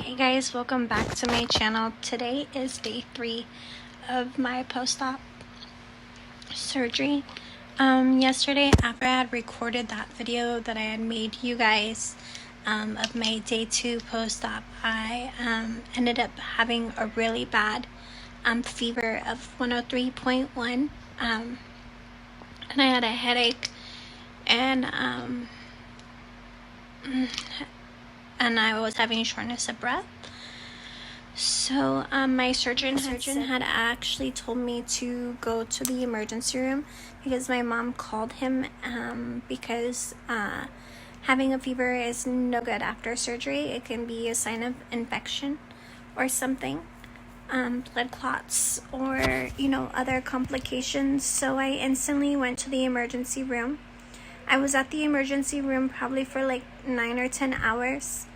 Hey guys, welcome back to my channel. Today is day 3 of my post-op surgery. Yesterday, after I had recorded that video that I had made you guys of my day 2 post-op, I ended up having a really bad fever of 103.1, and I had a headache, and I was having shortness of breath. So my surgeon had actually told me to go to the emergency room because my mom called him because having a fever is no good after surgery. It can be a sign of infection or something, blood clots or other complications. So I instantly went to the emergency room. I was at the emergency room probably for like 9 or 10 hours.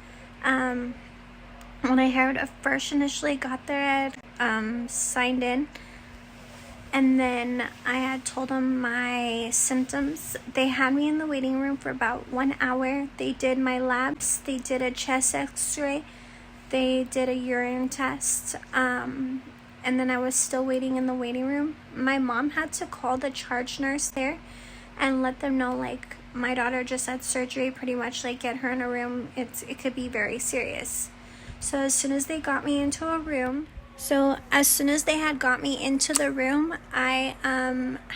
When I first initially got there, I had signed in, and then I had told them my symptoms. They had me in the waiting room for about 1 hour. They did my labs, they did a chest x-ray, they did a urine test, and then I was still waiting in the waiting room. My mom had to call the charge nurse there and let them know, like, my daughter just had surgery, pretty much like get her in a room. It could be very serious. So as soon as they got me into a room, I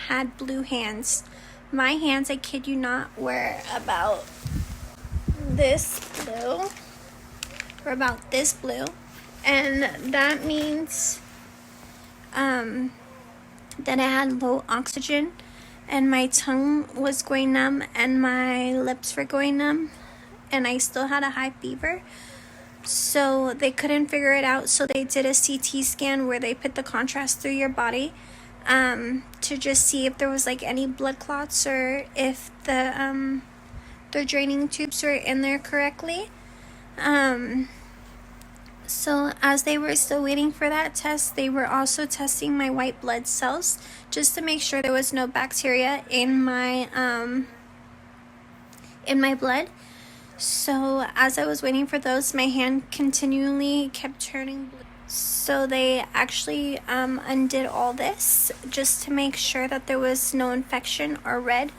had blue hands. My hands, I kid you not, were about this blue, and that means that I had low oxygen, and my tongue was going numb and my lips were going numb, and I still had a high fever. So they couldn't figure it out, so they did a CT scan where they put the contrast through your body to just see if there was like any blood clots or if the draining tubes were in there correctly. So as they were still waiting for that test, they were also testing my white blood cells just to make sure there was no bacteria in my blood. So as I was waiting for those, my hand continually kept turning blue. So they actually undid all this just to make sure that there was no infection or red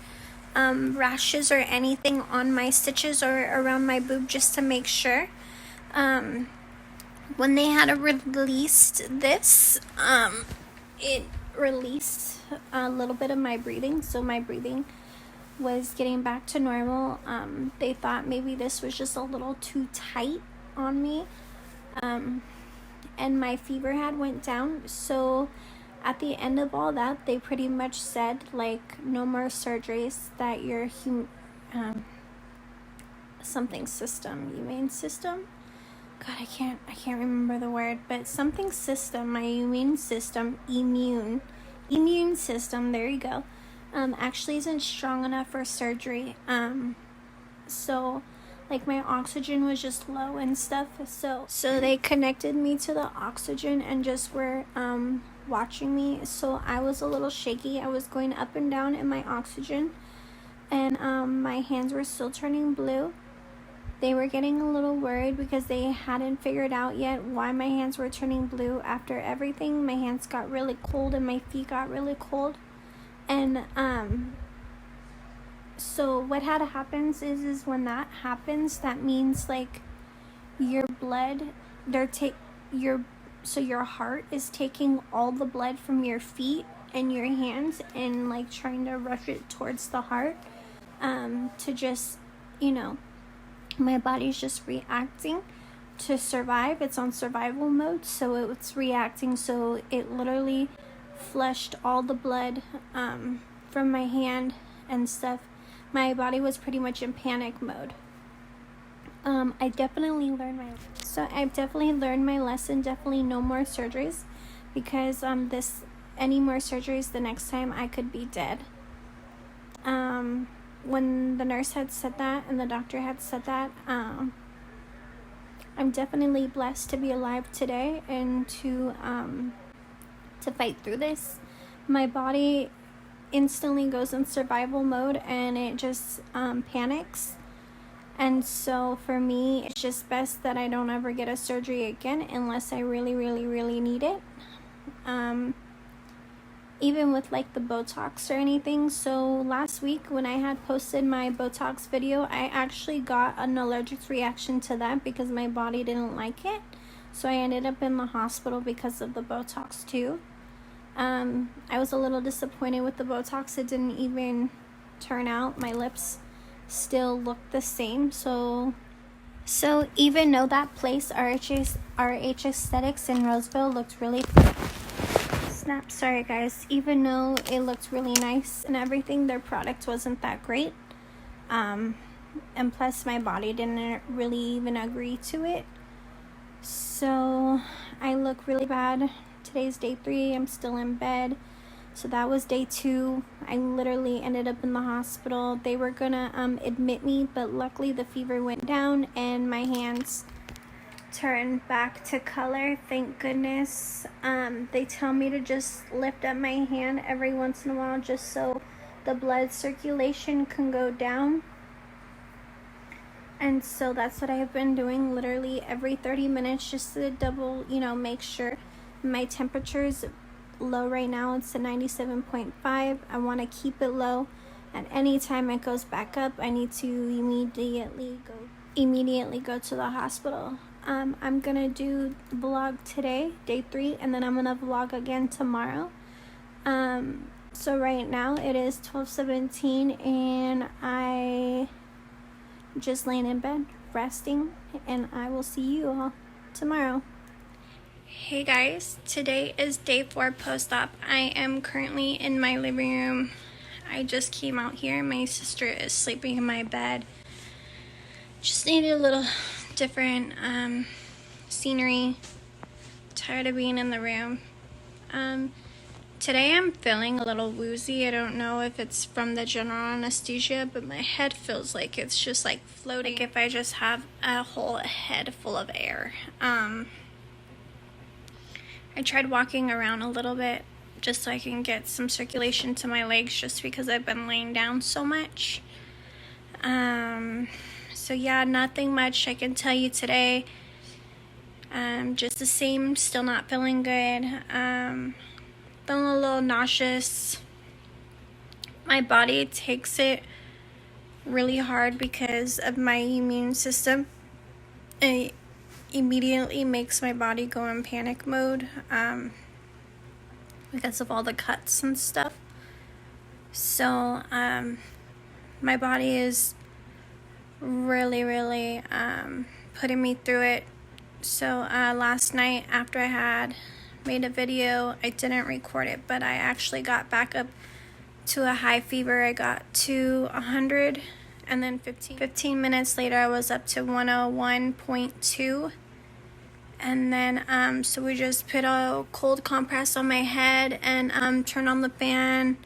rashes or anything on my stitches or around my boob, just to make sure. When they had released this, it released a little bit of my breathing, so my breathing was getting back to normal. They thought maybe this was just a little too tight on me, and my fever had went down. So at the end of all that, they pretty much said, like, no more surgeries, that your immune system, God, I can't remember the word, but something system, my immune system, there you go, actually isn't strong enough for surgery. So like my oxygen was just low and stuff. So they connected me to the oxygen and just were watching me. So I was a little shaky. I was going up and down in my oxygen, and my hands were still turning blue. They were getting a little worried because they hadn't figured out yet why my hands were turning blue. After everything, my hands got really cold and my feet got really cold. And so what had happens is when that happens, that means like your blood, your heart is taking all the blood from your feet and your hands and like trying to rush it towards the heart, to just, my body's just reacting to survive. It's on survival mode, so it's reacting. So it literally flushed all the blood from my hand and stuff. My body was pretty much in panic mode. I've definitely learned my lesson. Definitely no more surgeries, because any more surgeries, the next time I could be dead. When the nurse had said that and the doctor had said that, I'm definitely blessed to be alive today and to fight through this. My body instantly goes in survival mode and it just panics, And so for me, it's just best that I don't ever get a surgery again unless I really, really, really need it. Even with like the Botox or anything. So last week when I had posted my Botox video, I actually got an allergic reaction to that because my body didn't like it. So I ended up in the hospital because of the Botox too. I was a little disappointed with the Botox. It didn't even turn out. My lips still look the same. So even though that place, RH Aesthetics in Roseville, looked really sorry guys, even though it looked really nice and everything, their product wasn't that great. And plus my body didn't really even agree to it. So I look really bad. Today's day 3. I'm still in bed. So that was day 2. I literally ended up in the hospital. They were gonna admit me, but luckily the fever went down and my hands turned back to color, thank goodness. They tell me to just lift up my hand every once in a while just so the blood circulation can go down. And so that's what I have been doing literally every 30 minutes just to double, make sure my temperature is low right now. It's at 97.5. I want to keep it low. At any time it goes back up, I need to immediately go to the hospital. I'm gonna do the vlog today, day 3, and then I'm gonna vlog again tomorrow. So right now it is 12:17 and I just laying in bed resting, and I will see you all tomorrow. Hey guys, today is day 4 post-op. I am currently in my living room. I just came out here. My sister is sleeping in my bed. Just needed a little different scenery. Tired of being in the room. Today I'm feeling a little woozy. I don't know if it's from the general anesthesia, but my head feels like it's just like floating. Like if I just have a whole head full of air. I tried walking around a little bit just so I can get some circulation to my legs just because I've been laying down so much. So yeah, nothing much I can tell you today. Just the same, still not feeling good. Feeling a little nauseous. My body takes it really hard because of my immune system. It immediately makes my body go in panic mode because of all the cuts and stuff. So my body is really putting me through it. So last night after I had made a video, I didn't record it, but I actually got back up to a high fever. I got to 100, and then 15 minutes later I was up to 101.2. And then so we just put a cold compress on my head and turned on the fan,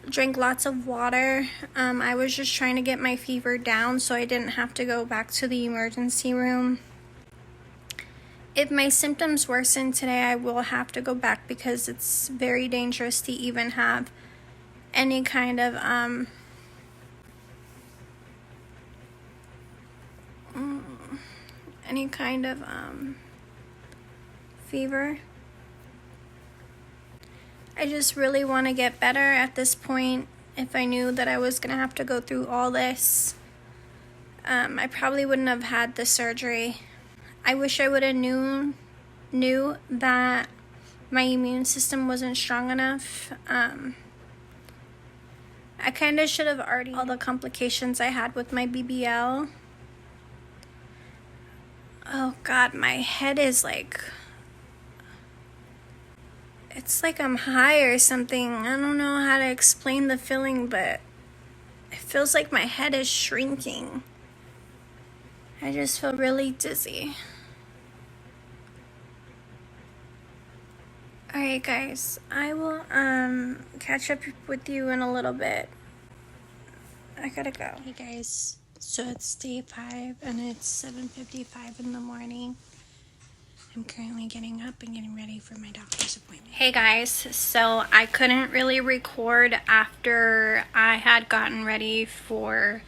drank lots of water. I was just trying to get my fever down so I didn't have to go back to the emergency room. If my symptoms worsen today, I will have to go back because it's very dangerous to even have any kind of fever. I just really want to get better at this point. If I knew that I was going to have to go through all this, I probably wouldn't have had the surgery. I wish I would have knew that my immune system wasn't strong enough. I kind of should have already all the complications I had with my BBL. Oh God, my head is like, it's like I'm high or something. I don't know how to explain the feeling, but it feels like my head is shrinking. I just feel really dizzy. Alright guys, I will catch up with you in a little bit. I gotta go. Hey guys, so it's day 5 and it's 7:55 in the morning. I'm currently getting up and getting ready for my doctor's appointment. Hey guys, so I couldn't really record after I had gotten ready for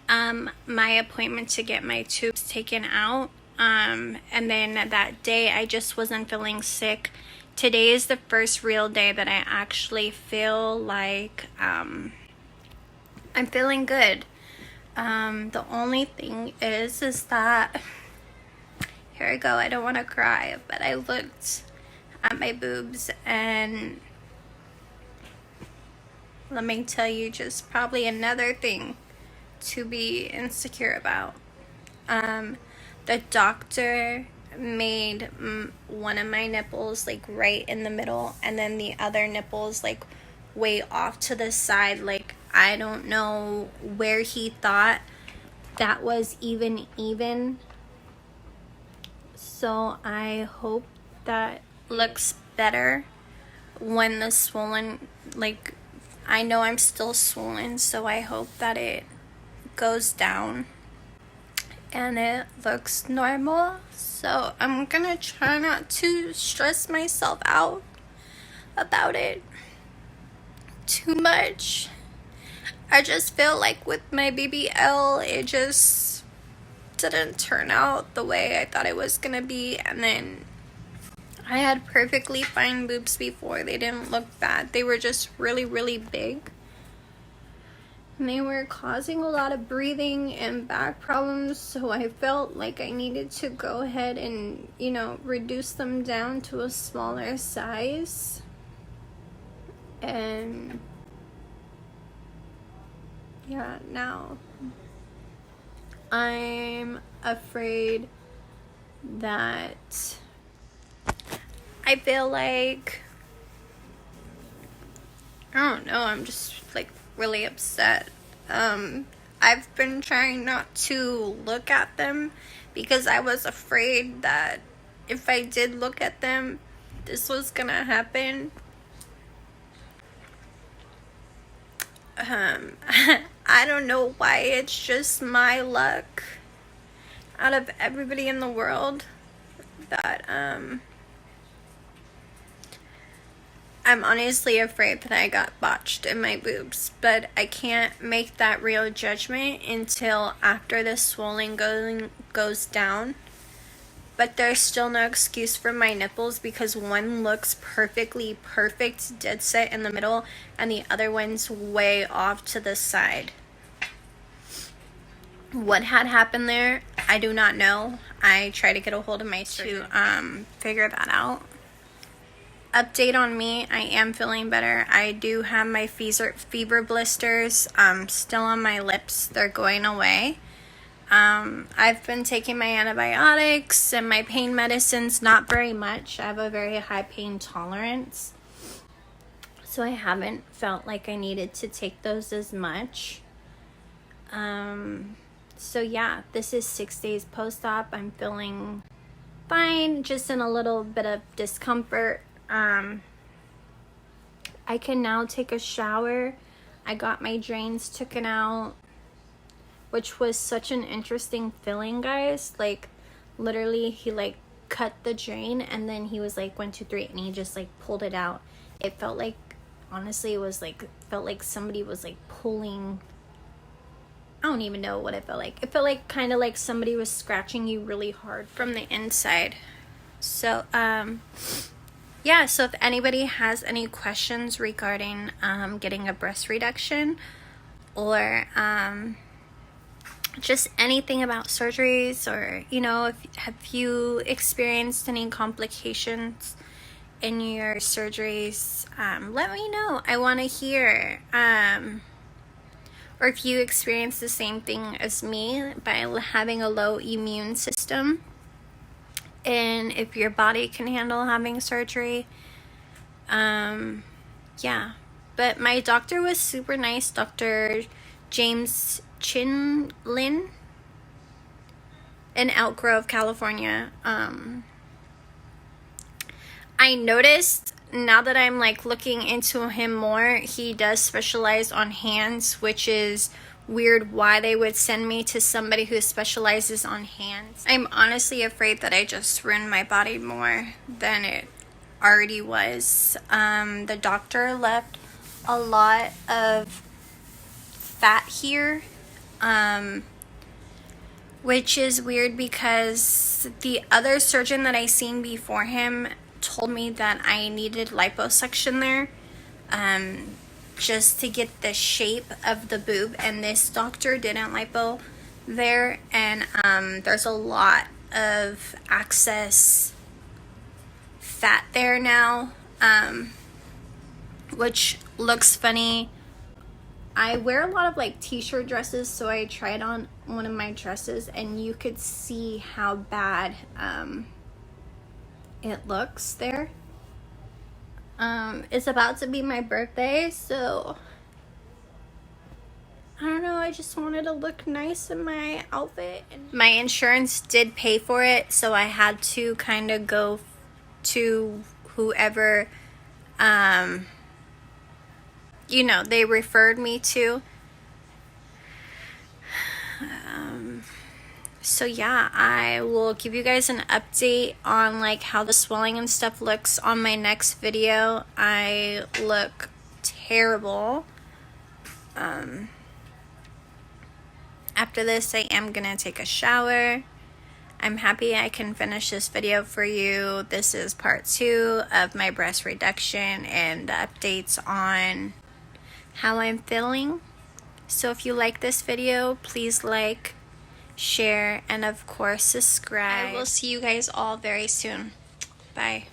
my appointment to get my tubes taken out. And then that day I just wasn't feeling sick. Today is the first real day that I actually feel like I'm feeling good. The only thing is that, here I go, I don't want to cry, but I looked at my boobs and let me tell you, just probably another thing to be insecure about. The doctor made one of my nipples like right in the middle, and then the other nipples like way off to the side. Like, I don't know where he thought that was even. So I hope that looks better when the swollen, like, I know I'm still swollen, so I hope that it goes down and it looks normal. So I'm gonna try not to stress myself out about it too much. I just feel like with my BBL, it just didn't turn out the way I thought it was gonna be. And then I had perfectly fine boobs before. They didn't look bad. They were just really big. And they were causing a lot of breathing and back problems, so I felt like I needed to go ahead and, you know, reduce them down to a smaller size. And yeah, now I'm afraid that I feel like, I don't know, I'm just like really upset. I've been trying not to look at them because I was afraid that if I did look at them, this was gonna happen. I don't know why, it's just my luck out of everybody in the world that I'm honestly afraid that I got botched in my boobs, but I can't make that real judgment until after the swelling goes down. But there's still no excuse for my nipples because one looks perfectly perfect, dead set in the middle, and the other one's way off to the side. What had happened there, I do not know. I tried to get a hold of my surgeon to figure that out. Update on me, I am feeling better. I do have my fever blisters still on my lips. They're going away. I've been taking my antibiotics and my pain medicines, not very much. I have a very high pain tolerance, so I haven't felt like I needed to take those as much. So yeah, this is 6 days post-op. I'm feeling fine, just in a little bit of discomfort. I can now take a shower. I got my drains taken out, which was such an interesting feeling, guys. Like, literally, he like cut the drain and then he was like 1, 2, 3, and he just like pulled it out. It felt like, honestly, it was like, felt like somebody was like pulling, I don't even know what it felt like. It felt like kind of like somebody was scratching you really hard from the inside. So yeah, so if anybody has any questions regarding getting a breast reduction, or just anything about surgeries, or, you know, have you experienced any complications in your surgeries, let me know. I want to hear. Or if you experience the same thing as me by having a low immune system, and if your body can handle having surgery. Yeah, but my doctor was super nice, Dr. James Chinlin in Elk Grove, California. I noticed, now that I'm like looking into him more, he does specialize on hands, which is weird why they would send me to somebody who specializes on hands. I'm honestly afraid that I just ruined my body more than it already was. The doctor left a lot of fat here, which is weird because the other surgeon that I seen before him told me that I needed liposuction there, just to get the shape of the boob, and this doctor didn't lipo there, and there's a lot of excess fat there now, which looks funny. I wear a lot of like t-shirt dresses, so I tried on one of my dresses and you could see how bad it looks there. It's about to be my birthday, so I don't know, I just wanted to look nice in my outfit. My insurance did pay for it, so I had to kind of go to whoever you know, they referred me to. So yeah, I will give you guys an update on like how the swelling and stuff looks on my next video. I look terrible. After this, I am gonna take a shower. I'm happy I can finish this video for you. This is part 2 of my breast reduction and the updates on how I'm feeling. So if you like this video, please like, share, and of course subscribe. I will see you guys all very soon. Bye.